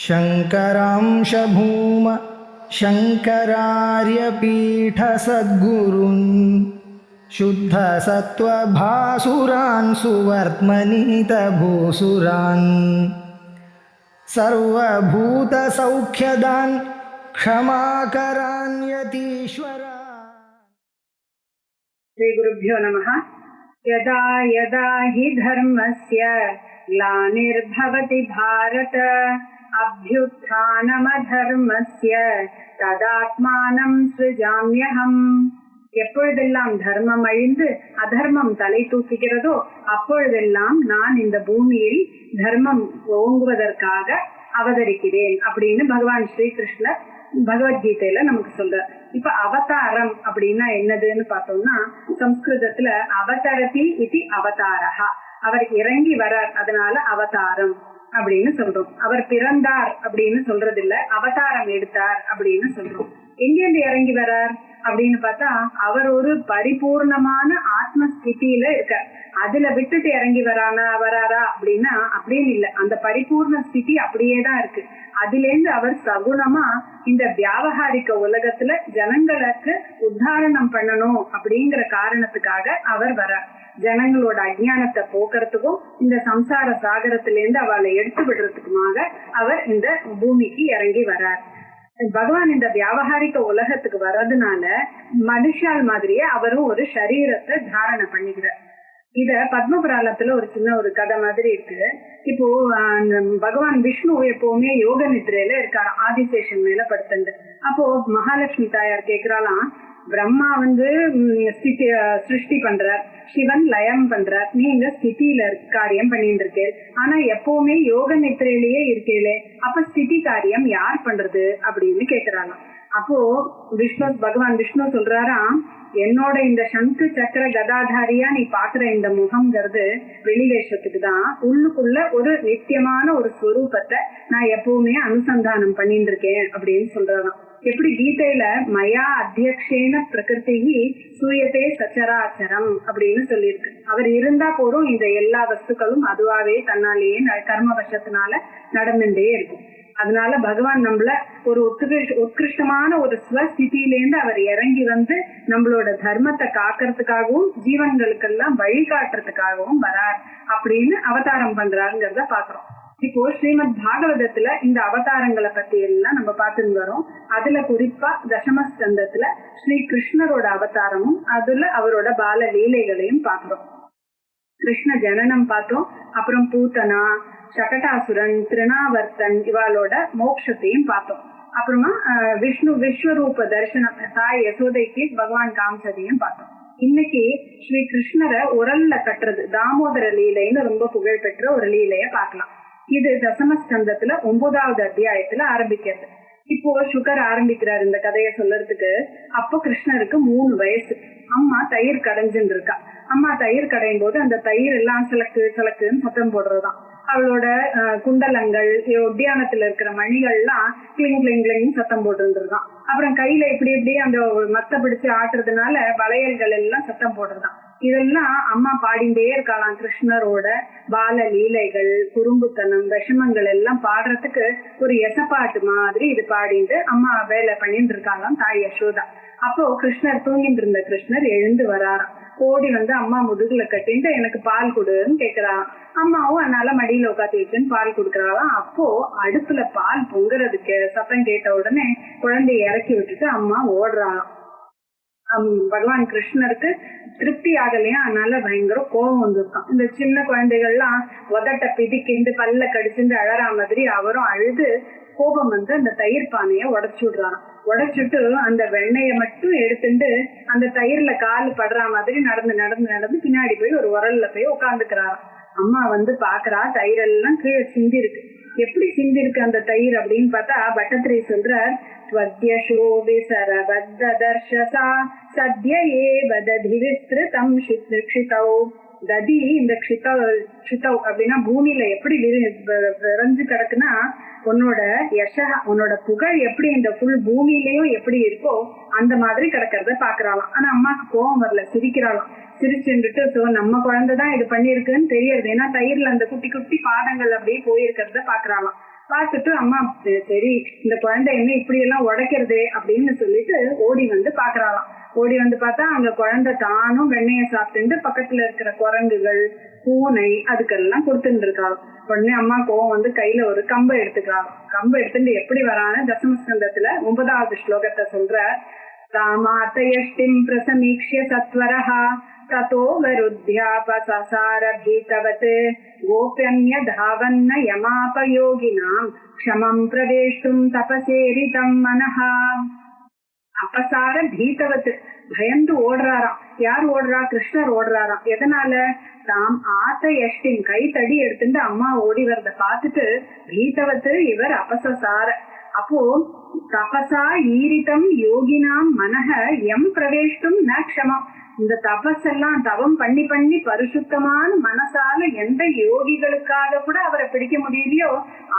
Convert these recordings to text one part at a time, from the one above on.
शङ्करांश भूम शङ्करार्यपीठसद्गुरून् शुद्धसत्त्वभासुरान् सुवर्त्मनीतभूसुरान् सर्वभूतसौख्यदान् क्षमाकरान् यतीश्वरान्। श्री गुरुभ्यो नमः। यदा यदा हि धर्मस्य ग्लानिर्भवति भारत अभ्युत्थानमधर्मस्य तदात्मानं सृजाम्यहम्। எப்பொழுதெல்லாம் தர்மம் அழிந்து அதர்மம் தலை தூக்குகிறதோ அப்பொழுதெல்லாம் நான் இந்த பூமியில் தர்மம் ஓங்குவதற்காக அவதரிக்கிறேன் அப்படின்னு பகவான் ஸ்ரீகிருஷ்ணர் பகவத்கீதையில நமக்கு சொல்றார். இப்ப அவதாரம் அப்படின்னா என்னதுன்னு பார்த்தோம்னா, சம்ஸ்கிருதத்துல அவதரதி இது அவதாரஹா, அவர் இறங்கி வரார், அதனால அவதாரம் அப்படின்னு சொல்றோம். அவர் பிறந்தார் அப்படின்னு சொல்றது இல்ல, அவதாரம் எடுத்தார் அப்படின்னு சொல்றோம். எங்கிருந்து இறங்கி வரார் அப்படின்னு பார்த்தா, அவர் ஒரு பரிபூர்ணமான ஆத்மஸ்திதியில இருக்கார். அதுல விட்டுட்டு இறங்கி வராரா அப்படின்னா அப்படின்னு இல்ல, அந்த பரிபூர்ண ஸ்திதி அப்படியேதான் இருக்கு. அதுல இருந்து அவர் சகுணமா இந்த வியாவகாரிக உலகத்துல ஜனங்களுக்கு உத்தாரணம் பண்ணணும் அப்படிங்கிற காரணத்துக்காக அவர் வரார். ஜனங்களோட அஜ்ஞானத்தை போக்குறதுக்கும் இந்த சம்சார சாகரத்துல இருந்து அவளை எடுத்து விடுறதுக்குமாக அவர் இந்த பூமிக்கு இறங்கி வரார். பகவான் இந்த வியாவகாரிக உலகத்துக்கு வர்றதுனால மனுஷால் மாதிரியே அவரும் ஒரு சரீரத்தை தாரணை பண்ணிக்கிறார். இத பத்மபுராணத்துல ஒரு சின்ன ஒரு கதை மாதிரி இருக்கு. இப்போ பகவான் விஷ்ணு எப்பவுமே யோக நித்ரையில இருக்காரு, ஆதிசேஷன் மேல படுத்துண்டு. அப்போ மகாலட்சுமி தாயார் கேக்குறாளாம், பிரம்மா சிருஷ்டி பண்றார், சிவன் லயம் பண்றார், நீங்க ஸ்திதியில காரியம் பண்ணிட்டு இருக்கே, ஆனா எப்பவுமே யோக நித்திரையிலேயே இருக்கீங்களே, அப்ப ஸ்திதி காரியம் யார் பண்றது அப்படின்னு கேக்குறாங்க. அப்போ பகவான் விஷ்ணு சொல்றாராம், என்னோட இந்த சங்கு சக்கர கதாதாரியா நீ பாக்குற இந்த முகம்ங்கிறது வெளிவேஷத்துக்கு தான், உள்ளுக்குள்ள ஒரு நித்தியமான ஒரு ஸ்வரூபத்தை நான் எப்பவுமே அனுசந்தானம் பண்ணிட்டு இருக்கேன் அப்படின்னு சொல்றாராம். எப்படி கீதையில மயா அத்தியக்ஷேன பிரகிருதி சூயத்தே சச்சராச்சரம் அப்படின்னு சொல்லியிருக்கு. அவர் இருந்தா போறோம், இந்த எல்லா வஸ்துக்களும் அதுவாவே தன்னாலேயே கர்ம வசத்தினால நடந்துட்டே இருக்கும். அதனால பகவான் நம்மள ஒரு உத்கிருஷ்டமான ஒரு ஸ்வஸ்திதியிலேருந்து அவர் இறங்கி வந்து நம்மளோட தர்மத்தை காக்கிறதுக்காகவும் ஜீவன்களுக்கெல்லாம் வழிகாட்டுறதுக்காகவும் வரார் அப்படின்னு அவதாரம் பண்றாருங்கிறத பாக்குறோம். இப்போ ஸ்ரீமத் பாகவதத்துல இந்த அவதாரங்களை பத்தி எல்லாம் நம்ம பார்த்துட்டு வரோம். அதுல குறிப்பா தசமஸ்கந்தத்துல ஸ்ரீ கிருஷ்ணரோட அவதாரமும் அதுல அவரோட பால லீலைகளையும் பாக்குறோம். கிருஷ்ண ஜனனம் பார்த்தோம், அப்புறம் பூத்தனா, சகடாசுரன், திருநாவர்த்தன் இவாளோட மோட்சத்தையும் பார்த்தோம். அப்புறமா விஷ்ணு விஸ்வரூப தரிசனம் தாய் யசோதைக்கு பகவான் காமிச்சதையும் பார்த்தோம். இன்னைக்கு ஸ்ரீ கிருஷ்ணரை உரல்ல கட்டுறது தாமோதர லீலைன்னு ரொம்ப புகழ்பெற்ற ஒரு லீலைய பார்க்கலாம். இது தசமஸ்கந்தத்துல 9வது அத்தியாயத்துல ஆரம்பிக்கிறது. இப்போ சுகர் ஆரம்பிக்கிறார் இந்த கதையை சொல்றதுக்கு. அப்போ கிருஷ்ணருக்கு 3 வயசு. அம்மா தயிர் கடைஞ்சுட்டு இருக்கா. அம்மா தயிர் கடையும் போது அந்த தயிர் எல்லாம் சிலக்குன்னு சத்தம் போடுறதுதான். அவளோட குண்டலங்கள், உத்தியானத்துல இருக்கிற மணிகள்லாம் கிளிங் கிளிங் கிளிங் சத்தம் போட்டுருந்துருதான். அப்புறம் கையில இப்படி இப்படி அந்த மத்த பிடிச்சு ஆட்டுறதுனால வளையல்கள் எல்லாம் சத்தம் போடுறதுதான். இதெல்லாம் அம்மா பாடிண்டே இருக்கலாம். கிருஷ்ணரோட பால லீலைகள், குறும்புத்தனம், விஷமங்கள் எல்லாம் பாடுறதுக்கு ஒரு எசப்பாட்டு மாதிரி இது பாடிட்டு அம்மா வேலை பண்ணிட்டு இருக்காங்களாம் தாய் யசோதா. அப்போ கிருஷ்ணர் தூங்கிட்டு இருந்த கிருஷ்ணர் எழுந்து வராராம். ஓடி வந்து அம்மா முதுகுல கட்டிட்டு எனக்கு பால் கொடுன்னு கேக்குறாராம். அம்மாவும் அதனால மடியில உட்காந்து வச்சுன்னு பால் கொடுக்குறாளாம். அப்போ அடுப்புல பால் பொங்குறதுக்கு சத்தம் கேட்ட உடனே குழந்தைய இறக்கி விட்டுட்டு அம்மா ஓடுறாளாம். பகவான் கிருஷ்ணருக்கு திருப்தி ஆகலையா, அதனால பயங்கர கோபம் வந்துருக்கான். இந்த சின்ன குழந்தைகள்லாம் உதட்ட பிதிக்கிண்டு பல்ல கடிச்சுட்டு அழறா மாதிரி அவரும் அழுது கோபம் வந்து அந்த தயிர் பானைய உடைச்சு விடுறான். உடைச்சிட்டு அந்த வெண்ணெய மட்டும் எடுத்துட்டு அந்த தயிர்ல கால் படுற மாதிரி நடந்து நடந்து நடந்து பின்னாடி போய் ஒரு உரல்ல போய் உட்காந்துக்கிறாராம். அம்மா வந்து பாக்குறா, தயிரெல்லாம் கீழே சிந்தி இருக்கு. எப்படி சிந்தி இருக்கு அந்த தயிர் அப்படின்னு பார்த்தா பட்டத்திரி சொல்றார், ததி இந்த க்ஷிதவ் அப்படின்னா பூமியில எப்படி விரைஞ்சு கிடக்குன்னா, உன்னோட உன்னோட புகழ் எப்படி இந்த புல் பூமியிலயும் எப்படி இருக்கோ அந்த மாதிரி கிடக்கிறத பாக்குறாளாம். ஆனா அம்மாக்கு கோபம் வரல, சிரிக்கிறாளாம். சிரிச்சுட்டு சோ நம்ம குழந்தைதான் இது பண்ணிருக்குன்னு தெரியுது. ஏன்னா தயிர்ல அந்த குட்டி குட்டி பாதங்கள் அப்படியே போயிருக்கிறத பாக்குறாளாம். பார்த்துட்டு அம்மா சரி இந்த குழந்தை என்ன இப்படி எல்லாம் உடைக்கிறதே அப்படின்னு சொல்லிட்டு ஓடி வந்து பாக்குறாளாம். ஓடி வந்து பார்த்தா அங்க குழந்தை தானும் வெண்ணெய சாப்பிட்டு பக்கத்துல இருக்கிற குரங்குகள் பூனை அதுக்கெல்லாம் கொடுத்துட்டு இருக்காளாம். உடனே அம்மா கோவம் வந்து கையில ஒரு கம்பை எடுத்துக்கலாம். கம்பை எடுத்துட்டு எப்படி வரான்னு தசமஸ்கந்தத்துல 9வது ஸ்லோகத்தை சொல்ற. தாமாத்தயஷ்டிம் பிரசமீக்ஷ்ய சத்வரஹா ததோ வருத்யாபசசார பீதவத் கோப்யன்ய தாவன்ன யமாபயோகினாம் க்ஷமம் பிரவேஷ்டும் தபசேரிதம் மனஹா. அபசார பீதவத்து பயந்து ஓடுறாராம். யார் ஓடுறா? கிருஷ்ணர் ஓடுறாராம். எதனால? தாம் ஆத்த எஷ்டின் கைத்தடி எடுத்துட்டு அம்மா ஓடி வரத பார்த்துட்டு பீதவத்து இவர் அபசசார. அப்போ தபசா ஈரிதம் யோகினாம் மனஹ எம் பிரவேஷ்டும் ந க்ஷமம். இந்த தபஸெல்லாம் தவம் பண்ணி பண்ணி பரிசுத்தமான மனசால எந்த யோகிகளுக்காக கூட அவரை பிடிக்க முடியலையோ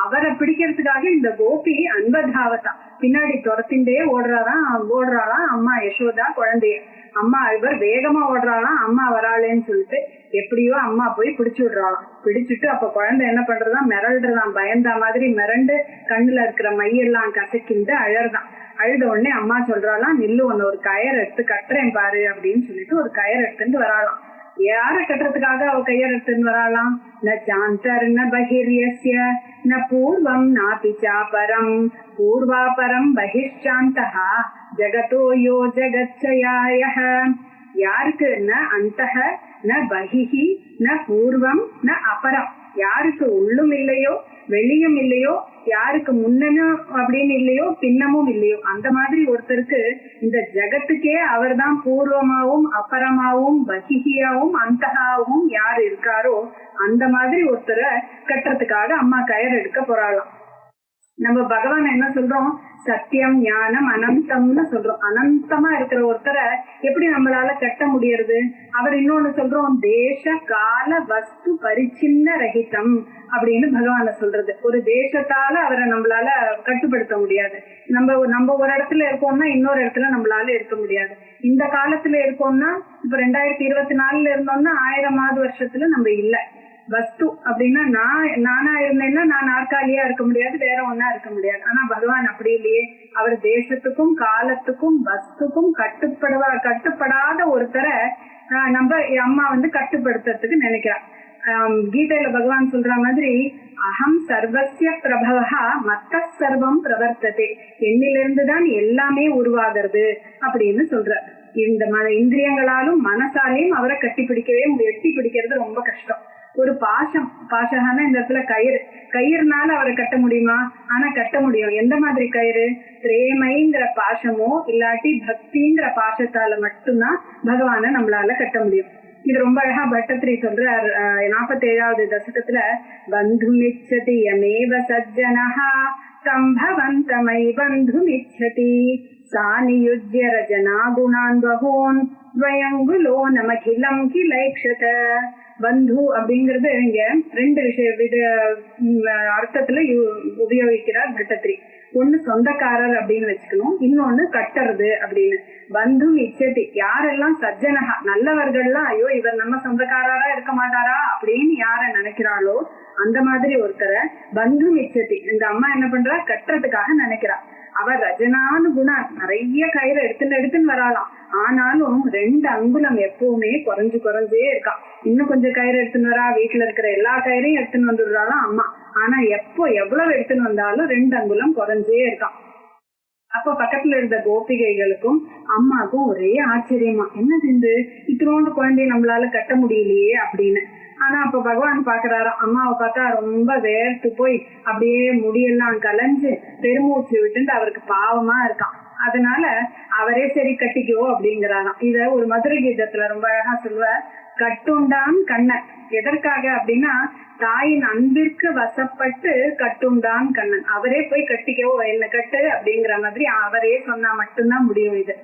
அவரை பிடிக்கிறதுக்காக இந்த கோபி அன்பதாவதா பின்னாடி துரத்திண்டே ஓடுறாளாம் அம்மா யசோதா குழந்தைய. அம்மா இவர் வேகமா ஓடுறாளாம் அம்மா வராளேன்னு சொல்லிட்டு எப்படியோ அம்மா போய் பிடிச்சு விடுறாளாம். பிடிச்சிட்டு அப்ப குழந்தை என்ன பண்றதா மிரள்றதான். பயந்தா மாதிரி மிரண்டு கண்ணுல இருக்கிற மையெல்லாம் கசக்கிண்டு அழறதான். அழுத உடனே அம்மா சொல்றாளாம் நில்லு ஒன்னு ஒரு கயர் எடுத்து கட்டுறேன் பாரு அப்படின்னு சொல்லிட்டு ஒரு கயர் எடுத்துட்டு வராளாம். யார கட்டுறதுக்காக அவ கையர் எடுத்துன்னு வராளாம். ந சாந்தர் ந பகிர்யஸ்ய ந பூர்வம் நாபி சாபரம் பூர்வாபரம் பகிஷ்சாந்தஹா ஜகதோ யோ ஜகத்சயாயஹ. யாருக்கு? ந அந்தஹ ந பகிஹி ந பூர்வம் ந அபரம். யாருக்கு உள்ளும் இல்லையோ வெளியும் இல்லையோ, யாருக்கு முன்னமும் அப்படின்னு இல்லையோ பின்னமும் இல்லையோ, அந்த மாதிரி ஒருத்தருக்கு இந்த ஜகத்துக்கே அவர் தான் பூர்வமாவும் அபரமாவும் பகிஹியாவும் அந்தகாவும் யார் இருக்காரோ அந்த மாதிரி ஒருத்தரை கட்டுறதுக்காக அம்மா கயர் எடுக்க போறாளாம். நம்ம பகவான் என்ன சொல்றோம்? சத்தியம் ஞானம் அனந்தம்னு சொல்றோம். அனந்தமா இருக்கிற ஒருத்தரை எப்படி நம்மளால கட்ட முடியறது? அவர் இன்னொன்னு சொல்றோம் தேச கால வஸ்து பரிச்சின்ன ரஹிதம் அப்படின்னு பகவான சொல்றது. ஒரு தேசத்தால அவரை நம்மளால கட்டுப்படுத்த முடியாது. நம்ம ஒரு இடத்துல இருக்கோம்னா இன்னொரு இடத்துல நம்மளால இருக்க முடியாது. இந்த காலத்துல இருக்கோம்னா இப்ப 2024 இருந்தோம்னா 1000வது வருஷத்துல நம்ம இல்ல. வஸ்து அப்படின்னா நானா இருந்தேன்னா நான் நாற்காலியா இருக்க முடியாது, வேற ஒன்னா இருக்க முடியாது. ஆனா பகவான் அப்படி இல்லையே. அவர் தேசத்துக்கும் காலத்துக்கும் வஸ்துக்கும் கட்டுப்படாத ஒருத்தரை நம்ம அம்மா வந்து கட்டுப்படுத்துறதுக்கு நினைக்கிறார். கீதையில பகவான் சொல்ற மாதிரி அகம் சர்வசிய பிரபவா மத்த சர்வம் பிரவர்த்ததே, என்னிலிருந்துதான் எல்லாமே உருவாகிறது அப்படின்னு சொல்ற. இந்த இந்திரியங்களாலும் மனசாலையும் அவரை எட்டி பிடிக்கிறது ரொம்ப கஷ்டம். ஒரு பாசகான இந்த இடத்துல கயிறுனால அவரை கட்ட முடியுமா? ஆனா கட்ட முடியும். எந்த மாதிரி கயிறு? பிரேமைங்கிற பாசமோ இல்லாட்டி பக்திங்கிற பாசத்தால மட்டும்தான் பகவான நம்மளால கட்ட முடியும். இது ரொம்ப அழகா பட்டத்திரி சொல்ற 47வது தசகத்துல பந்துமிச்சதி யமேவ சஜ்ஜனஹா சம்பவந்தமை பந்துமிச்சதி சானியுஜ்ய ரஜனா குணான் பகூன் துவயங்குலோ நமகிலம் கிளைக்ஷத. பந்து அப்படிங்கறது இங்க 2 அர்த்தத்துல உபயோகிக்கிறார் பட்டத்திரி. ஒண்ணு சொந்தக்காரர் அப்படின்னு வச்சுக்கணும், இன்னொன்னு கட்டுறது அப்படின்னு. பந்து இச்சதி யாரெல்லாம் சஜ்ஜனகா நல்லவர்கள்லாம் ஐயோ இவர் நம்ம சொந்தக்காரரா இருக்க மாட்டாரா அப்படின்னு யார நினைக்கிறாளோ அந்த மாதிரி ஒருத்தரை பந்து இச்சதி இந்த அம்மா என்ன பண்றா? கட்டுறதுக்காக நினைக்கிறா. அவர் ரஜனானு குணா நிறைய கயிறு எடுத்துன்னு வராளாம். ஆனாலும் 2 அங்குலம் எப்பவுமே குறைஞ்சே இருக்கான். இன்னும் கொஞ்சம் கயிறு எடுத்துன்னு வரா. வீட்டுல இருக்கிற எல்லா கயிறையும் எடுத்துன்னு வந்துடுறாளாம் அம்மா. ஆனா எவ்வளவு எடுத்துன்னு வந்தாலும் 2 அங்குலம் குறைஞ்சே இருக்கான். அப்ப பக்கத்துல இருந்த கோபிகைகளுக்கும் அம்மாக்கும் ஒரே ஆச்சரியமா, என்னது இத்தனோண்டு குழந்தைய நம்மளால கட்ட முடியலையே அப்படின்னு. ஆனா அப்ப பகவான் பாக்குறாரு, அம்மாவை பார்த்தா ரொம்ப வேர்த்து போய் அப்படியே முடியெல்லாம் கலைஞ்சு பெருமூச்சு விட்டு அவருக்கு பாவமா இருக்கான். அதனால அவரே சரி கட்டிக்கோ அப்படிங்கிறாராம். இத ஒரு மதுரை கீதத்துல ரொம்ப அழகா சொல்லுவ. கட்டுண்டான் கண்ணன் எதற்காக அப்படின்னா தாயின் அன்பிற்கு வசப்பட்டு கட்டுண்டான் கண்ணன். அவரே போய் கட்டிக்கோ என்ன கட்டு அப்படிங்கிற மாதிரி அவரே சொன்னா மட்டும்தான் முடியும் இது.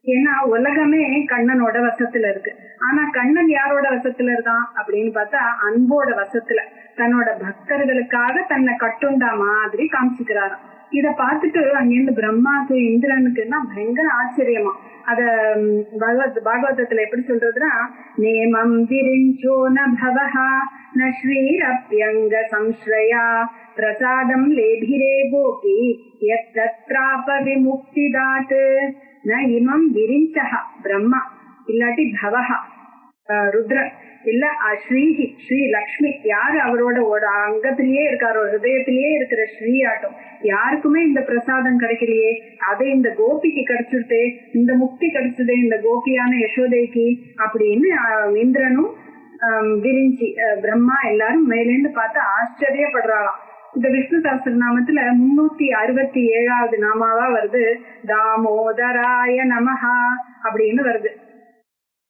ஏன்னா உலகமே கண்ணனோட வசத்துல இருக்கு. ஆனா கண்ணன் யாரோட வசத்துல இருக்கான் அப்படின்னு பார்த்தா அன்போட வசத்துல. தன்னோட பக்தர்களுக்காக தன்னை கட்டுண்டா மாதிரி காமிச்சுக்கிறாராம். இத பார்த்துட்டு அங்கிருந்து பிரம்மாக்கு இந்திரனுக்கு எல்லாம் பயங்கர ஆச்சரியமா. அத பாகவதத்துல எப்படி சொல்றதுன்னா நேமம் விரிஞ்சோ ந பவஹா ந ஸ்ரீரப்யங்க சம்ஸ்ரயா பிரசாதம் லேபிரே கோபி யத் பிராப விமுக்திதாத் ந இமம் விரிஞ்சஹ பிரம்மா இல்லாட்டி பவஹ ருத்ர இல்ல ஸ்ரீஹி ஸ்ரீ லக்ஷ்மி யாரு அவரோட அங்கத்திலேயே இருக்காரோ ஹிருதயத்திலேயே இருக்கிற ஸ்ரீ ஆட்டம் யாருக்குமே இந்த பிரசாதம் கிடைக்கலையே, அதை இந்த கோபிக்கு கிடைச்சிருத்தே, இந்த முக்தி கிடைச்சதே இந்த கோபியான யசோதைக்கு அப்படின்னு இந்திரனும் விரிஞ்சி பிரம்மா எல்லாரும் மேலேந்து பார்த்து ஆச்சரியப்படுறாளாம். இந்த விஷ்ணு சஹஸ்ரநாமத்துல 367வது நாமாவா வருது, தாமோதராய நமஹா அப்படின்னு வருது.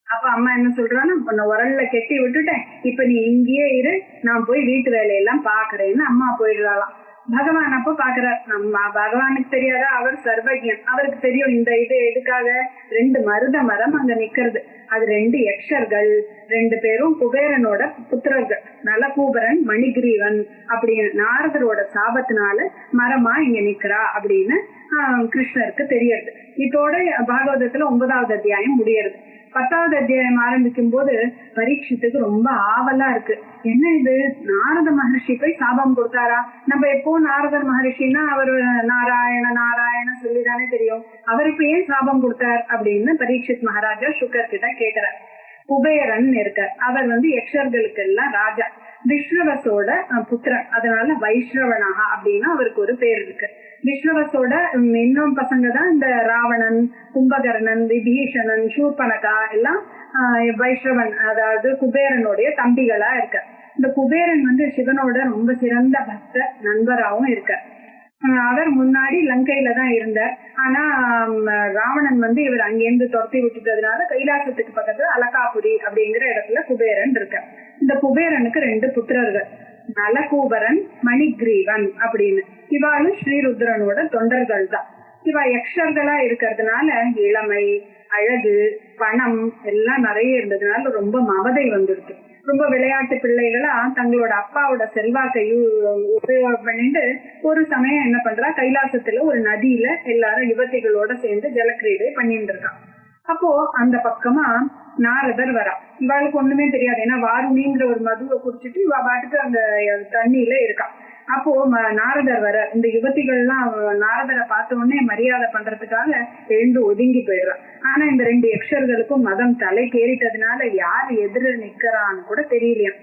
அப்ப அம்மா என்ன சொல்றான்னா, உன்னை உரல்ல கெட்டி விட்டுட்டேன், இப்ப நீ இங்கேயே இரு, நான் போய் வீட்டு வேலையெல்லாம் பாக்குறேன்னு அம்மா போயிடுறாளாம். பகவான் அப்ப பாக்குறார். நம்ம பகவானுக்கு தெரியாத, அவர் சர்வஜன், அவருக்கு தெரியும் இந்த இது எதுக்காக. 2 மருத மரம் அங்க நிக்கிறது, அது 2 யக்ஷர்கள், 2 பேரும் குபேரனோட புத்திரர்கள், நலகூபரன் மணிகிரீவன் அப்படின்னு நாரதரோட சாபத்தினால மரமா இங்க நிக்கிறா அப்படின்னு கிருஷ்ணருக்கு தெரியறது. இதோட பாகவதத்துல 9வது அத்தியாயம் முடியறது. 10வது அத்தியாயம் ஆரம்பிக்கும் போது பரீட்சித்துக்கு ரொம்ப ஆவலா இருக்கு. என்ன இது, நாரத மகர்ஷி போய் சாபம் கொடுத்தாரா? நம்ம எப்போ நாரதர் மகர்ஷின்னா அவர் நாராயண நாராயண சொல்லிதானே தெரியும், அவர் இப்ப ஏன் சாபம் கொடுத்தார் அப்படின்னு பரீட்சித் மகாராஜா சுகர் கிட்ட கேட்கிறார். குபேரன் இருக்கார், அவர் யக்ஷர்களுக்கு எல்லாம் ராஜா, விஸ்ரவசோட புத்திரன், அதனால வைஷ்ரவனாக அப்படின்னு அவருக்கு ஒரு பேர் இருக்கு. விஸ்ரவசோட இன்னும் பசங்க தான் இந்த ராவணன், கும்பகர்ணன், விபீஷணன், சூர்பனகா எல்லாம் வைஷ்ரவன் அதாவது குபேரனுடைய தம்பிகளா இருக்க. இந்த குபேரன் சிவனோட ரொம்ப சிறந்த பக்த நண்பராகவும் இருக்க. அவர் முன்னாடி லங்கையில தான் இருந்தார். ஆனா ராவணன் இவர் அங்கேருந்து துரத்தி விட்டுட்டதுனால கைலாசத்துக்கு பக்கத்துல அலகாபுரி அப்படிங்கிற இடத்துல குபேரன் இருக்க. இந்த குபேரனுக்கு 2 புத்திரர்கள், நலகூபரன் மணிகிரீவன் அப்படின்னு. இவாளும் ஸ்ரீருத்ரனோட தொண்டர்கள் தான். இவ யக்ஷர்களா இருக்கிறதுனால இளமை, அழகு, பணம் எல்லாம் நிறைய இருந்ததுனால ரொம்ப மமதை வந்துருக்கு. ரொம்ப விளையாட்டு பிள்ளைகளா தங்களோட அப்பாவோட செல்வாக்கை உபயோகம் பண்ணிட்டு ஒரு சமயம் என்ன பண்றா, கைலாசத்துல ஒரு நதியில எல்லாரும் யுவதிகளோட சேர்ந்து ஜலக்கிரீடை பண்ணிட்டு இருக்கான். அப்போ அந்த பக்கமா நாரதர் வரா. இவாளுக்கு ஒண்ணுமே தெரியாது, ஏன்னா வாருணிங்கிற ஒரு மதுவை குடிச்சிட்டு இவ பாட்டுக்கு அந்த தண்ணியில இருக்கா. அப்போ நாரதர் வர, இந்த யுவதிகள் எல்லாம் நாரதரை பார்த்த உடனே மரியாதை பண்றதுக்காக எழுந்து ஒதுங்கி போயிடுறான். ஆனா இந்த 2 யக்ஷர்களுக்கும் மதம் தலை கேறிட்டதுனால யார் எதிர நிக்கிறான்னு கூட தெரியலையா.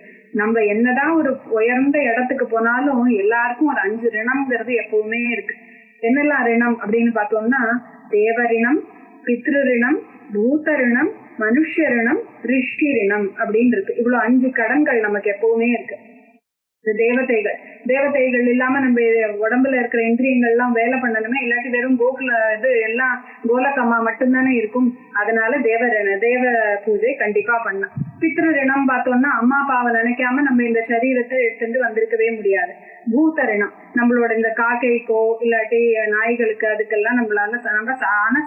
நம்ம என்னதான் ஒரு உயர்ந்த இடத்துக்கு போனாலும் எல்லாருக்கும் ஒரு 5 ரிணம்ங்கிறது எப்பவுமே இருக்கு. என்னெல்லாம் ரிணம் அப்படின்னு பார்த்தோம்னா, தேவரிணம், பித்ருரிணம், பூதரிணம், மனுஷரிணம், ரிஷி ரிணம் அப்படின்னு இருக்கு. இவ்வளவு 5 கடன்கள் நமக்கு எப்பவுமே இருக்கு. தேவதைகள் இல்லாம நம்ம உடம்புல இருக்கிற இந்திரியங்கள் எல்லாம் வேலை பண்ணணுமே, இல்லாட்டி வெறும் கோகுல இது எல்லாம் கோலக்கம்மா மட்டும்தானே இருக்கும். அதனால தேவ பூஜை கண்டிப்பா பண்ணலாம். பித்ருரிணம் பார்த்தோம்னா அம்மா அப்பாவை நினைக்காம நம்ம இந்த சரீரத்தை எடுத்துட்டு வந்திருக்கவே முடியாது. பூதரிணம் நம்மளோட இந்த காக்கைக்கோ இல்லாட்டி நாய்களுக்கு அதுக்கெல்லாம் நம்மளால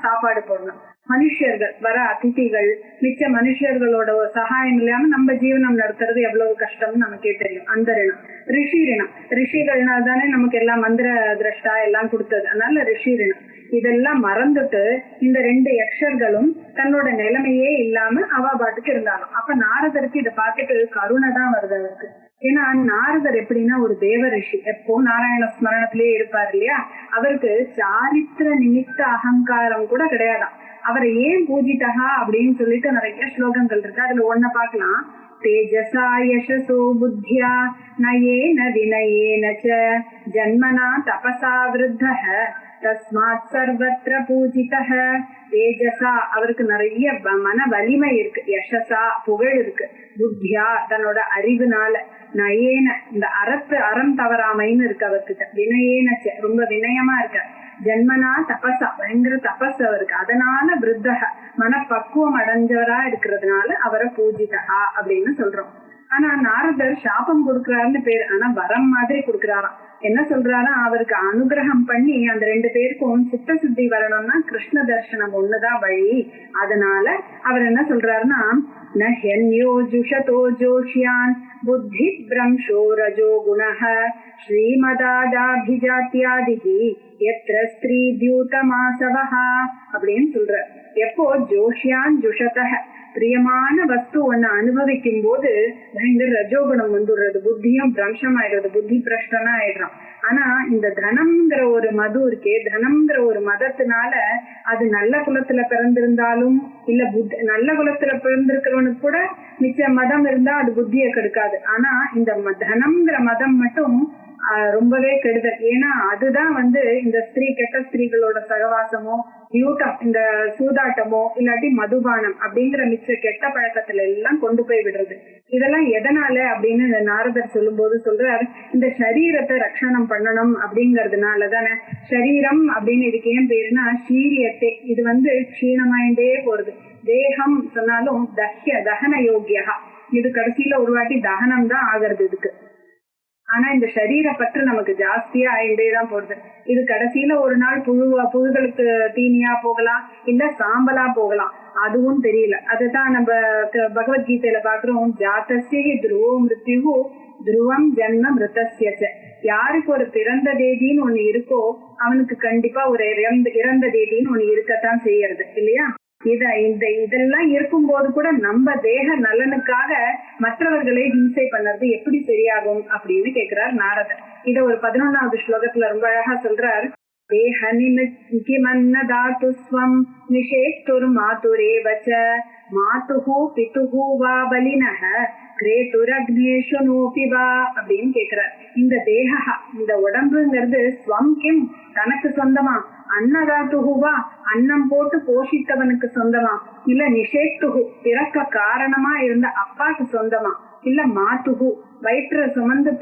சாப்பாடு போடணும். மனுஷர்கள் வர அதிதிகள், மிச்ச மனுஷர்களோட சகாயம் இல்லாம நம்ம ஜீவனம் நடத்துறது எவ்வளவு கஷ்டம்னு நமக்கே தெரியும். அந்த ரிணம். ரிஷி ரிணம், ரிஷிகள்னால தானே நமக்கு எல்லாம் மந்திர திரஷ்டா எல்லாம் கொடுத்தது, அதனால ரிஷி ரிணம். இதெல்லாம் மறந்துட்டு இந்த 2 யக்ஷர்களும் தன்னோட நிலைமையே இல்லாம அவ பாட்டுக்கு இருந்தாலும். அப்ப நாரதருக்கு இதை பார்த்துட்டு கருணை தான் வருது அவருக்கு. ஏன்னா நாரதர் எப்படின்னா ஒரு தேவ ரிஷி, எப்போ நாராயண ஸ்மரணத்திலேயே இருப்பார் இல்லையா. அவருக்கு சாரித்திர நிமித்த அகங்காரம் கூட கிடையாதான். அவரை ஏன் பூஜிதா அப்படின்னு சொல்லிட்டு நிறைய ஸ்லோகங்கள் இருக்கு. அதுல ஒன்ன பாக்கலாம். தேஜசா யசசோ புத்தியா நயேன வினயேன ச ஜன்மனா தபசா விருத்தஹ தஸ்மாத் சர்வத்ர பூஜிதஹ. தேஜசா அவருக்கு நிறைய மன வலிமை இருக்கு, யசசா புகழ் இருக்கு, புத்தியா தன்னோட அறிவுனால, நயேன இந்த அறம் தவறாமைன்னு இருக்கு அவர்கிட்ட, வினயேன ரொம்ப வினயமா இருக்க, ஜன்மனா தபசா பயங்கர தபஸ் அவருக்கு, அதனால விருத்தக மனப்பக்குவம் அடைஞ்சவரா இருக்கிறதுனால அவரை பூஜிதா அப்படின்னு சொல்றோம். ஆனா நாரதர் சாபம் கொடுக்கிறாருன்னு பேரு, ஆனா வரம் மாதிரி கொடுக்கிறாராம். என்ன சொல்றாரா, அவருக்கு அனுகிரகம் பண்ணி அந்த 2 பேருக்கும் சித்த சுத்தி வரணும்னா கிருஷ்ண தர்சனம் ஒண்ணுதான் வழி. அதனால அவர் என்ன சொல்றாருன்னா, நஹ்யன்யோ ஜுஷதோ ஜோஷ்யான் புத்தி பிரம்ஷோ ரஜோ குணஹ ஸ்ரீமதாதாபிஜாத்யாதிஹி யத்ர ஸ்திரீ தியூதமாசவஹ அப்படின்னு சொல்ற. எப்போ ஜோஷ்யான் ஜுஷதஹ பிரியமான வஸ்து ஒண்ணு அனுபவிக்கும் போது பயங்கர ரஜோகுணம் வந்துடுறது, புத்தியும் பிரம்சம் ஆயிடுறது, புத்தி பிரஷ்டனா ஆயிடுறான். ஆனா இந்த தனம்ங்கிற ஒரு மது இருக்கே, தனம்ங்கிற ஒரு மதத்தினால அது நல்ல குலத்துல பிறந்திருந்தாலும் இல்ல நல்ல குலத்துல பிறந்திருக்கிறவனுக்கு கூட மிச்ச மதம் இருந்தா அது புத்தியை கெடுக்காது. ஆனா இந்த தனம்ங்கிற மதம் மட்டும் ரொம்பவே கெடுதல். ஏன்னா அதுதான் இந்த கெட்ட ஸ்திரீகளோட சகவாசமோ, யூட்டம் இந்த சூதாட்டமோ இல்லாட்டி மதுபானம் அப்படிங்கிற மிச்ச கெட்ட பழக்கத்துல எல்லாம் கொண்டு போய் விடுறது. இதெல்லாம் எதனால அப்படின்னு இந்த நாரதர் சொல்லும் போது சொல்றார், இந்த சரீரத்தை ரட்சணம் பண்ணணும் அப்படிங்கறதுனால தானே. சரீரம் அப்படின்னு இதுக்கு ஏன் பேருனா சீரியத்தை, இது க்ஷீணமாயிண்டே போறது. தேகம் சொன்னாலும் தகன யோகியா, இது கடைசியில ஒரு வாட்டி தகனம் தான் ஆகிறது இதுக்கு. ஆனா இந்த சரீர பற்று நமக்கு ஜாஸ்தியா ஆயிட்டேதான் போறது. இது கடைசியில ஒரு நாள் புழுகளுக்கு தீனியா போகலாம், இல்ல சாம்பலா போகலாம், அதுவும் தெரியல. அதுதான் நம்ம பகவத்கீதையில பாக்குறோம், ஜாத்தஸ்ய துருவோ மிருத்யு துருவம் ஜன்ம மிருதஸ்ய. யாருக்கு ஒரு பிறந்த தேதின்னு ஒண்ணு இருக்கோ அவனுக்கு கண்டிப்பா ஒரு இறந்த தேதின்னு ஒண்ணு இருக்கத்தான் செய்யறது இல்லையா. இதெல்லாம் இருக்கும் போது கூட நம்ம தேக நலனுக்காக மற்றவர்களை ஹிம்சை பண்ணறது எப்படி சரியாகும் அப்படின்னு கேக்குறார் நாரதர். இத ஒரு 11வது ஸ்லோகத்துல ரொம்ப அழகா சொல்றார். தேஹ நிமன்னதாத்துஸ்வம் நிஷேக்துர் மாதுரேவச மாதுஹு பிதுஹு வா பலினஹ கிரேதுரக்னேஷு நோபிவா அப்படின்னு கேக்குறார். இந்த தேகா, இந்த உடம்புங்கிறது ஸ்வம் கிம் தனக்கு சொந்தமா, அன்னதாத்துகுவா அன்னம் போட்டு போஷித்தவனுக்கு சொந்தமா, இல்ல நிஷேத்துகு பிறக்க காரணமா இருந்த அப்பாக்கு சொந்தமா, இல்ல மாத்துகு வயிற்ற சுமந்து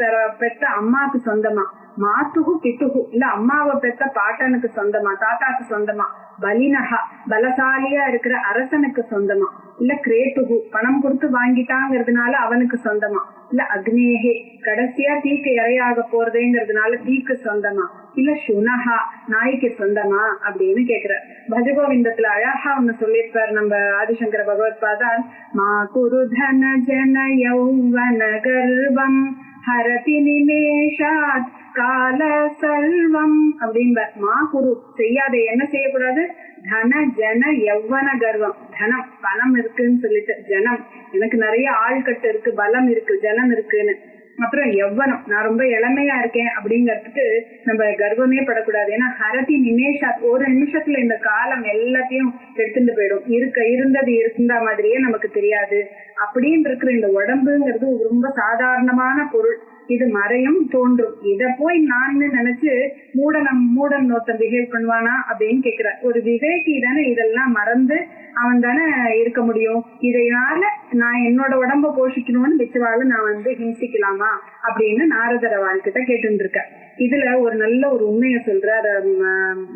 பெற்ற அம்மாக்கு சொந்தமா, மாத்துகு பித்துகு இல்ல அம்மாவை பெற்ற பாட்டனுக்கு சொந்தமா, தாத்தாக்கு சொந்தமா, பலினஹா பலசாலியா இருக்கிற அரசனுக்கு சொந்தமா, இல்ல கிரேத்துகு பணம் கொடுத்து வாங்கிட்டாங்கிறதுனால அவனுக்கு சொந்தமா, இல்ல அக்னேகே கடைசியா தீக்கு இரையாக போறதேங்கிறதுனால தீக்கு சொந்தமா, இல்ல சுனஹா நாய்க்கு சொந்தமா அப்படின்னு கேக்குற. பஜகோவிந்தத்துல அழகா ஒண்ணு சொல்லியிருப்பார் நம்ம ஆதிசங்கர பகவத் பாதால், மா குரு தன ஜன யௌவன கர்வம் ஹரதி நிமேஷாத் கால செல்வம் அப்படின்பார். மா குரு செய்யாத, என்ன செய்யக்கூடாது, தன ஜன யௌவன கர்வம், தனம் பணம் இருக்குன்னு சொல்லிட்டு, ஜனம் எனக்கு நிறைய ஆள்கட்டு இருக்கு, பலம் இருக்கு, ஜனம் இருக்குன்னு, அப்புறம் யௌவனம் நான் ரொம்ப இளமையா இருக்கேன் அப்படிங்கறதுக்கு நம்ம கர்வமே படக்கூடாது. ஏன்னா ஹரதி நிமேஷா ஒரு நிமிஷத்துல இந்த காலம் எல்லாத்தையும் எடுத்துட்டு போயிடும், இருந்தது இருந்த மாதிரியே நமக்கு தெரியாது அப்படின்னு இருக்கிற இந்த உடம்புங்கிறது ரொம்ப சாதாரணமான பொருள், இது மறையும் தோன்றும். இத போய் நான் நினைச்சு மூடன் ஒருத்தன் பிஹேவ் பண்ணுவானா அப்படின்னு கேக்குற. ஒரு விவேகி தானே இதெல்லாம் மறந்து அவன் தானே இருக்க முடியும். இதனால நான் என்னோட உடம்ப போஷிக்கணும்னு மிச்சவாழ நான் ஹிம்சிக்கலாமா அப்படின்னு நாரதர் அவள்கிட்ட கேட்டு இருக்க. இதுல ஒரு நல்ல ஒரு உண்மையை சொல்றார்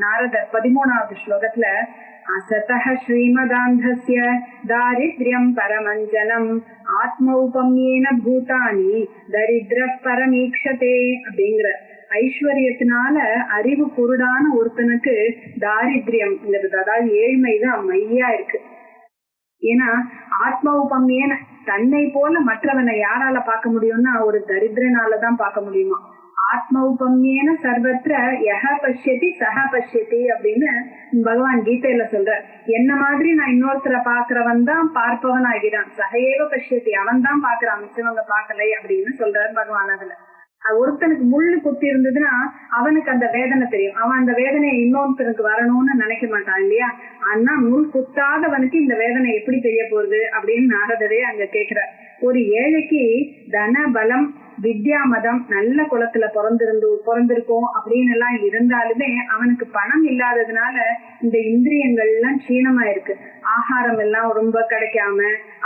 நாரதர் 13வது ஸ்லோகத்துல. அசதஹ ஸ்ரீமதாந்தஸ்ய தாரித்ர்யம் பரமஞ்சனம் ஆத்மௌபம்யேன பூதானி தரித்ர பரமீக்ஷதே அப்படிங்கிற. ஐஸ்வர்யத்தினால அறிவு குருடான ஒருத்தனுக்கு தாரித்ரியம், அதாவது ஏழ்மைதான் மையா இருக்கு. ஏன்னா ஆத்மௌபம்யேன தன்னை போல மற்றவனை யாரால பார்க்க முடியும்னா ஒரு தரித்திரனாலதான் பார்க்க முடியுமா. ஆத்மௌபம்யேன சர்வத்திர யஹ பஷ்யதி சஹ பஷ்யதி அப்படின்னு பகவான் கீதையில சொல்ற. என்ன மாதிரி நான் இன்னொருத்தரை பாக்குறவன் தான் பார்ப்பவன் ஆகிறான், சகையேவ பஷ்யதி அவன் தான் பாக்குறான், மிச்சவங்க பாக்கலை அப்படின்னு சொல்றாரு பகவான். அதுல ஒருத்தனுக்கு முள்ளு குத்தி இருந்ததுன்னா அவனுக்கு அந்த வேதனை தெரியும், அவன் அந்த வேதனையை இன்னொருத்தனுக்கு வரணும்னு நினைக்க மாட்டான் இல்லையா. ஆனா முள் குத்தாதவனுக்கு இந்த வேதனை எப்படி தெரிய போகுது அப்படின்னு நாரதரே அங்க கேக்குற. ஒரு ஏழைக்கு தன பலம் வித்யா மதம் நல்ல குலத்துல பிறந்திருக்கோம் அப்படின்னு எல்லாம் இருந்தாலுமே அவனுக்கு பணம் இல்லாததுனால இந்த இந்திரியங்கள் எல்லாம் க்ஷீணமா இருக்கு, ஆகாரம் எல்லாம் ரொம்ப கிடைக்காம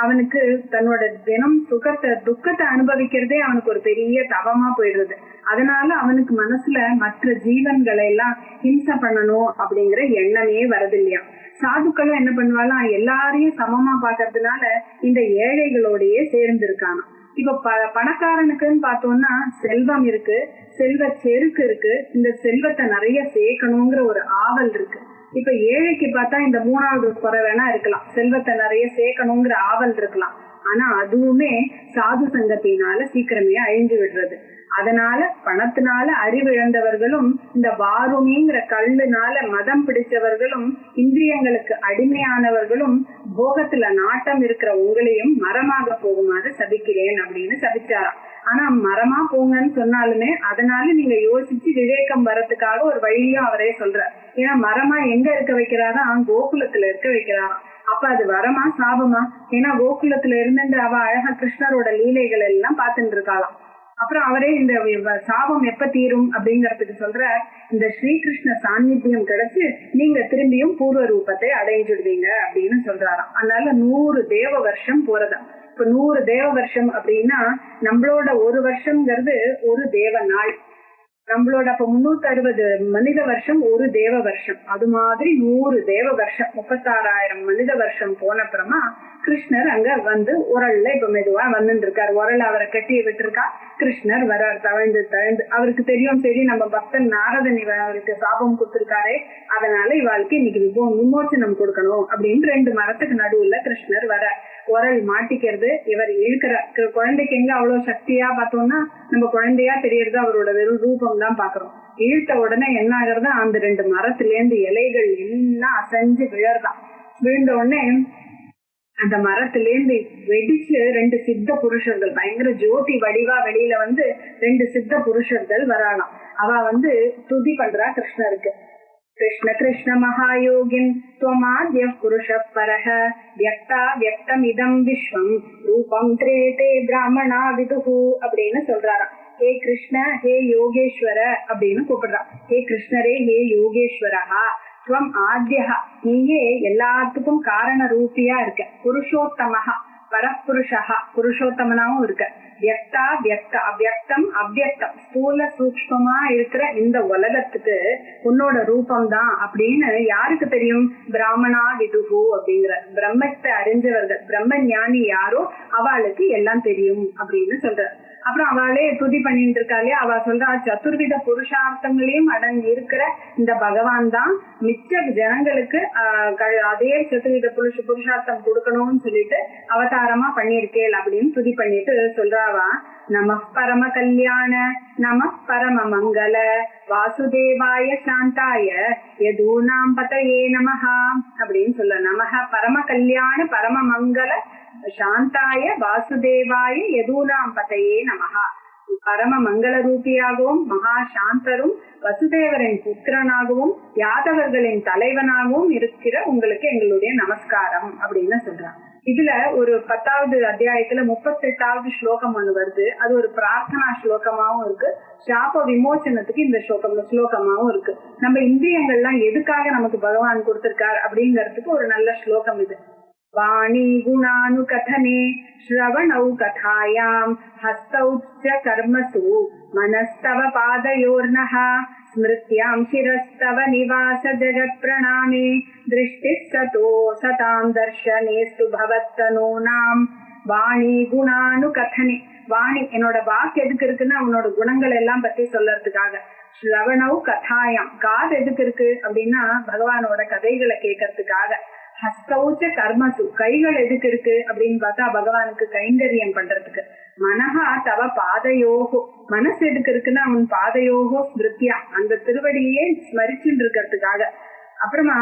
அவனுக்கு தன்னோட தினம் துக்கத்தை அனுபவிக்கிறதே அவனுக்கு ஒரு பெரிய தவமா போயிடுறது. அதனால அவனுக்கு மனசுல மற்ற ஜீவன்களை எல்லாம் ஹிம்சை பண்ணணும் அப்படிங்கிற எண்ணமே வரது இல்லையா. சாதுக்களும் என்ன பண்ணுவாலாம், எல்லாரையும் சமமா பாக்குறதுனால இந்த ஏழைகளோடயே சேர்ந்து இருக்காங்க. இப்ப பணக்காரனுக்குன்னு பார்த்தோம்னா செல்வம் இருக்கு, செல்வ செருக்கு இருக்கு, இந்த செல்வத்தை நிறைய சேர்க்கணுங்கிற ஒரு ஆவல் இருக்கு. இப்ப ஏழைக்கு பார்த்தா இந்த 3வது குறை வேணா இருக்கலாம், செல்வத்தை நிறைய சேர்க்கணுங்கிற ஆவல் இருக்கலாம். ஆனா அதுவுமே சாது சங்கத்தினால சீக்கிரமே அழிஞ்சு விடுறது. அதனால பணத்தினால அறிவு இழந்தவர்களும் இந்த வாருமிங்கிற கல்லுனால மதம் பிடிச்சவர்களும் இந்திரியங்களுக்கு அடிமையானவர்களும் போகத்துல நாட்டம் இருக்கிற உங்களையும் மரமாக போகுமாறு சபிக்கிறேன் அப்படின்னு சபிச்சாராம். ஆனா மரமா போங்கன்னு சொன்னாலுமே அதனால நீங்க யோசிச்சு விவேகம் வர்றதுக்காக ஒரு வழியும் அவரே சொல்றார். ஏன்னா மரமா எங்க இருக்க வைக்கிறாரா, கோகுலத்துல இருக்க வைக்கிறாராம். அப்ப அது வரமா சாபமா? ஏன்னா கோகுலத்துல இருந்து அவ அழகா கிருஷ்ணரோட லீலைகள் எல்லாம் பார்த்துட்டு இருக்காளாம். அப்புறம் அவரே இந்த சாபம் எப்ப தீரும் அப்படிங்கறதுக்கு சொல்ற, இந்த ஸ்ரீகிருஷ்ண சாநித்தியம் கிடைச்சு நீங்க திரும்பியும் பூர்வ ரூபத்தை அடைஞ்சிடுவீங்க அப்படின்னு சொல்றாராம். அதனால 100 தேவ வருஷம் போறதா. இப்ப 100 தேவ வருஷம் அப்படின்னா நம்மளோட ஒரு வருஷம்ங்கிறது ஒரு தேவ நாள். நம்மளோட அப்ப 360 மனித வருஷம் ஒரு தேவ வருஷம். அது மாதிரி 100 தேவ வருஷம் 36,000 மனித வருஷம் போன அப்புறமா கிருஷ்ணர் அங்க வந்து உரல்ல இப்ப மெதுவா வந்துட்டு இருக்காரு. உரல் அவரை கட்டி விட்டுருக்கா. கிருஷ்ணர் வர்றார் தவழ்ந்து தவழ்ந்து. அவருக்கு தெரியும், சரி நம்ம பக்தன் நாரதன் அவருக்கு சாபம் கொடுத்திருக்காரே, அதனால இவாளுக்கு இன்னைக்கு விமோச்சனம் கொடுக்கணும் அப்படின்னு 2 மரத்துக்கு நடுவுல கிருஷ்ணர் வர உரல் மாட்டிக்கிறது. இவர் இழுக்கிற குழந்தைக்கு எங்க அவ்வளவு சக்தியா பார்த்தோம்னா நம்ம குழந்தையா தெரியறது அவரோட வெறும் ரூபம் தான் பாக்குறோம். இழுத்த உடனே என்ன ஆகுறது, அந்த 2 மரத்துல இருந்து இலைகள் எல்லாம் அசைஞ்சு விழறதான். விழுந்த உடனே அந்த மரத்திலேருந்து வெடிச்சு 2 சித்த புருஷர்கள் பயங்கர ஜோதி வடிவா வெளியில வந்து 2 சித்த புருஷர்கள் வராலாம். அவ வந்து துதி பண்றா கிருஷ்ணருக்கு. கிருஷ்ண கிருஷ்ண மகாயோகின் துவமாத்ய புருஷ பரஹ வியக்தா வியக்தம் இதம் விஸ்வம் ரூபம் திரேதே பிராமணா விதுஹு அப்படின்னு சொல்றாராம். ஹே கிருஷ்ண, ஹே யோகேஸ்வர அப்படின்னு கூப்பிடுறா. ஹே கிருஷ்ணரே, ஹே யோகேஸ்வரா, துவம் ஆத்யஹ, நீயே எல்லாத்துக்கும் காரண ரூபியா இருக்க. புருஷோத்தமஹா, பரப்புருஷா, புருஷோத்தமனாவும் இருக்க. வியக்தா வியக்த, அவ்யக்தம் அவ்யக்தம், ஸ்தூல சூக்ஷ்மமா இருக்கிற இந்த உலகத்துக்கு உன்னோட ரூபம் தான் அப்படின்னு யாருக்கு தெரியும்? பிராமணா விதுகு அப்படிங்கிற பிரம்மத்தை அறிஞ்சவர்கள், பிரம்ம ஞானி யாரோ அவளுக்கு எல்லாம் தெரியும் அப்படின்னு சொல்ற. அப்புறம் அவளே துதி பண்ணிட்டு இருக்காளே, அவ சொல்றா சதுர்வித புருஷார்த்தங்களையும் அடங்கி இருக்கிற இந்த பகவான் தான் மிச்ச ஜனங்களுக்கு அதே சதுர்வித புருஷார்த்தம் கொடுக்கணும்னு சொல்லிட்டு அவதாரமா பண்ணிருக்கேள் அப்படின்னு துதி பண்ணிட்டு சொல்றாவா. நம பரம கல்யாண நம பரம மங்கள வாசுதேவாய சாந்தாய யதூனாம் பதயே நமஹா அப்படின்னு சொல்ல. நமஹ பரம கல்யாண பரம மங்கள சாந்தாய வாசுதேவாய யதூனாம் பதயே நமஹா. பரம மங்கள ரூபியாகவும் மகா சாந்தரும் வசுதேவரின் புத்திரனாகவும் யாதவர்களின் தலைவனாகவும் இருக்கிற உங்களுக்கு எங்களுடைய நமஸ்காரம் அப்படின்னு சொல்றாங்க. இதுல ஒரு 10வது அத்தியாயத்துல 38வது ஸ்லோகம் ஒண்ணு வருது. அது ஒரு பிரார்த்தனா ஸ்லோகமாவும் இருக்கு, சாப விமோசனத்துக்கு இந்த ஸ்லோகமாவும் இருக்கு. நம்ம இந்திரியங்கள்லாம் எதுக்காக நமக்கு பகவான் கொடுத்திருக்கார் அப்படிங்கறதுக்கு ஒரு நல்ல ஸ்லோகம் இது. வாணி குணானு கதனே ஸ்ரவணௌ கதாயாம் ஹஸ்தௌ ச கர்மசு மனஸ்தவ பாதயோர்னஹ ஸ்மிருத்யாம் சிரஸ்தவ நிவாச ஜகத் பிரணாமே திருஷ்டி சதோ சதாம் தர்ஷனேஸ்து பவத்தனோனாம். வாணி குணானு கதனே, வாணி என்னோட வாக்கு எதுக்கு இருக்குன்னு அவனோட குணங்கள் எல்லாம் பத்தி சொல்றதுக்காக. ஸ்ரவணௌ கதாயாம், காது எதுக்கு இருக்கு அப்படின்னா பகவானோட கதைகளை கேட்கறதுக்காக. ஹஸ்தௌச்ச கர்மசு, கைகள் எதுக்கு இருக்கு அப்படின்னு பார்த்தா பகவானுக்கு கைங்கரியம் பண்றதுக்கு. மனஹா தவ பாதயோகோ, மனசு எதுக்கு இருக்குன்னா அவன் பாதயோகோ ஸ்மிருத்யா, அந்த திருவடியே ஸ்மரிச்சுட்டு இருக்கிறதுக்காக. அப்புறமா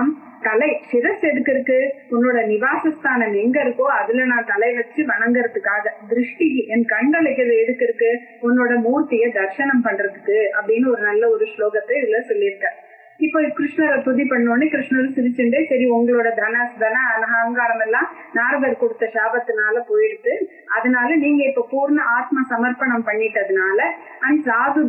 தலை, சிரஸ் எதுக்கு இருக்கு? உன்னோட நிவாசஸ்தானம் எங்க இருக்கோ அதுல நான் தலை வச்சு வணங்குறதுக்காக. திருஷ்டி, என் கண்களுக்கு எதுக்கு இருக்கு? உன்னோட மூர்த்திய தர்சனம் பண்றதுக்கு அப்படின்னு ஒரு நல்ல ஒரு ஸ்லோகத்தை இதுல சொல்லியிருக்க. இப்போ கிருஷ்ணரை துதி பண்ணோடனே கிருஷ்ணர் சிரிச்சுட்டே, சரி உங்களோட தன அகங்காரம் எல்லாம் நாரதர் கொடுத்த சாபத்தினால போயிடுது, அதனால நீங்க இப்ப பூர்ண ஆத்ம சமர்ப்பணம் பண்ணிட்டதுனால அண்ட் சாது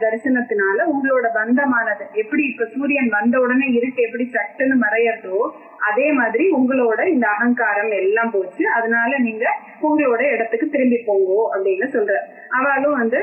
தரிசனத்தினால உங்களோட பந்தமானது எப்படி இப்ப சூரியன் வந்த உடனே இருட்டு எப்படி சட்டுன்னு மறையறதோ அதே மாதிரி உங்களோட இந்த அகங்காரம் எல்லாம் போச்சு, அதனால நீங்க உங்களோட இடத்துக்கு திரும்பி போங்கோ அப்படின்னு சொல்ற. அவளும் வந்து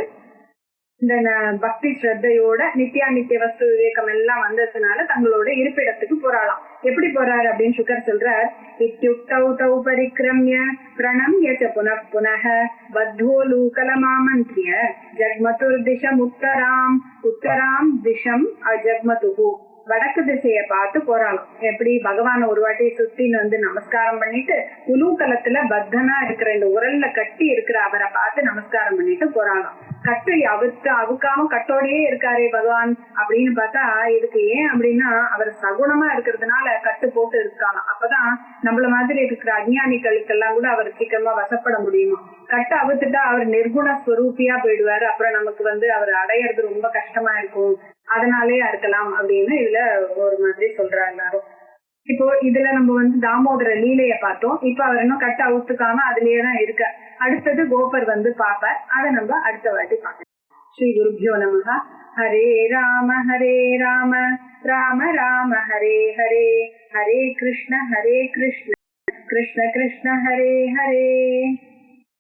இந்த பக்தி ஸ்ரத்தையோட நித்திய வஸ்து விவேகம் எல்லாம் வந்ததுனால தங்களோட இருப்பிடத்துக்கு போறாளாம். எப்படி போறாரு அப்படின்னு சுகர் சொல்றார். இத்யுக்தௌ தௌ பரிக்ரம்ய பிரணம்ய ச புனః புனஹ பத்தோலூகலமாமந்த்ரிய ஜக்மதுர் திசம் உத்தராம் திசம் அஜக்மதுஹு. வடக்கு திசைய பார்த்து போறாளாம். எப்படி பகவான ஒரு வாட்டி சுத்தின்னு வந்து நமஸ்காரம் பண்ணிட்டு உலூகலத்துல பத்தனா இருக்கிற இந்த உரல்ல கட்டி இருக்கிற அவரை பார்த்து நமஸ்காரம் பண்ணிட்டு போறாளாம். கட்டு அவுக்காம கட்டோடையே இருக்காரே பகவான் அப்படின்னு பார்த்தா இதுக்கு ஏன் அப்படின்னா அவர் சகுணமா இருக்கிறதுனால கட்டு போட்டு இருக்கலாம். அப்பதான் நம்மள மாதிரி இருக்கிற அஞ்ஞானிகளுக்கெல்லாம் கூட அவர் சீக்கிரமா வசப்பட முடியுமா. கட்டு அவுத்துட்டா அவர் நிர்குண ஸ்வரூபியா போயிடுவாரு. அப்புறம் நமக்கு அவர் அடையிறது ரொம்ப கஷ்டமா இருக்கும். அதனாலே இருக்கலாம் அப்படின்னு இதுல ஒரு மாதிரி சொல்றாங்க எல்லாரும். இப்போ இதுல நம்ம தாமோதர லீலைய பார்த்தோம். இப்ப அவர் இன்னும் கட்ட அவுத்துக்காம அதுலயேதான் இருக்க. அடுத்தது கோபர் பாப்பார். அதை நம்ம அடுத்த வாட்டி பார்க்கலாம். ஸ்ரீ குருப்யோ நமஹ. ஹரே ராம ராம ராம ஹரே ஹரே, ஹரே கிருஷ்ண கிருஷ்ண கிருஷ்ண கிருஷ்ண ஹரே ஹரே.